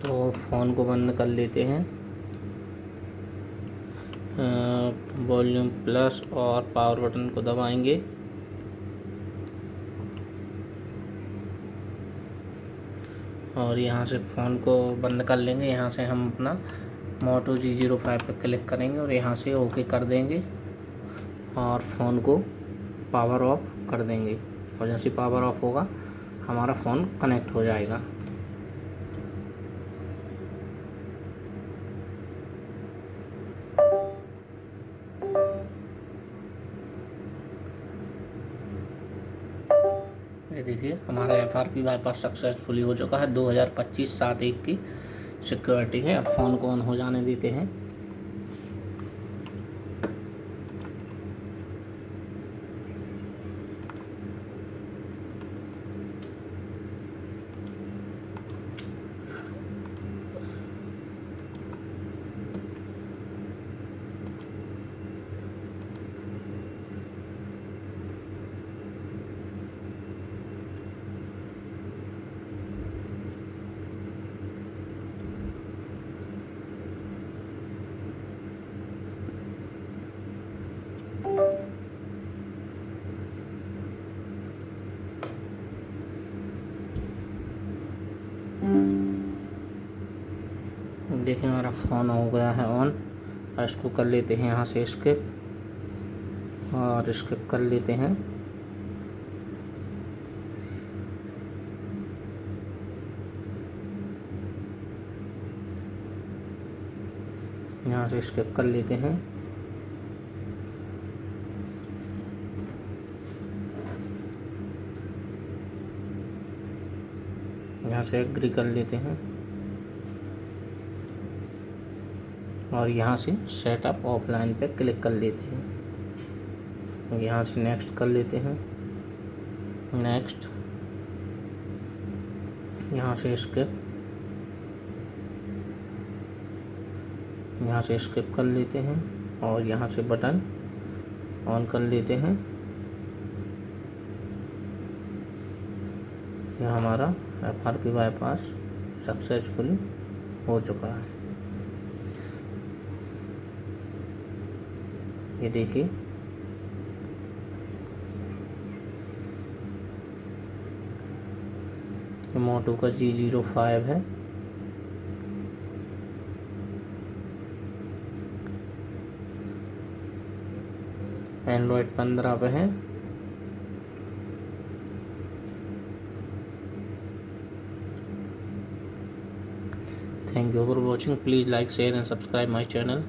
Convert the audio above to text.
तो फ़ोन को बंद कर लेते हैं। वॉल्यूम प्लस और पावर बटन को दबाएंगे। और यहाँ से फ़ोन को बंद कर लेंगे। यहाँ से हम अपना मोटो G05 पर क्लिक करेंगे और यहाँ से ओके कर देंगे और फ़ोन को पावर ऑफ कर देंगे। और जैसे पावर ऑफ होगा हमारा फ़ोन कनेक्ट हो जाएगा। ये देखिए हमारा FRP बाईपास सक्सेसफुली हो चुका है। 2025-7/1 की सिक्योरिटी है। अब फ़ोन को ऑन हो जाने देते हैं। देखिए हमारा फ़ोन हो गया है ऑन। और इसको कर लेते हैं यहाँ से स्किप और स्किप कर लेते हैं। यहाँ से स्किप कर लेते हैं। यहाँ से एग्री कर लेते हैं और यहाँ से सेटअप ऑफलाइन पे क्लिक कर लेते हैं। यहाँ से नेक्स्ट कर लेते हैं। नेक्स्ट, यहाँ से स्किप, यहाँ से स्किप कर लेते हैं और यहाँ से बटन ऑन कर लेते हैं। यह हमारा FRP बाईपास सक्सेसफुली हो चुका है। ये देखिए मोटो का G05 है। एंड्रॉयड 15 पे है। Thank you for watching. Please like, share and subscribe my channel.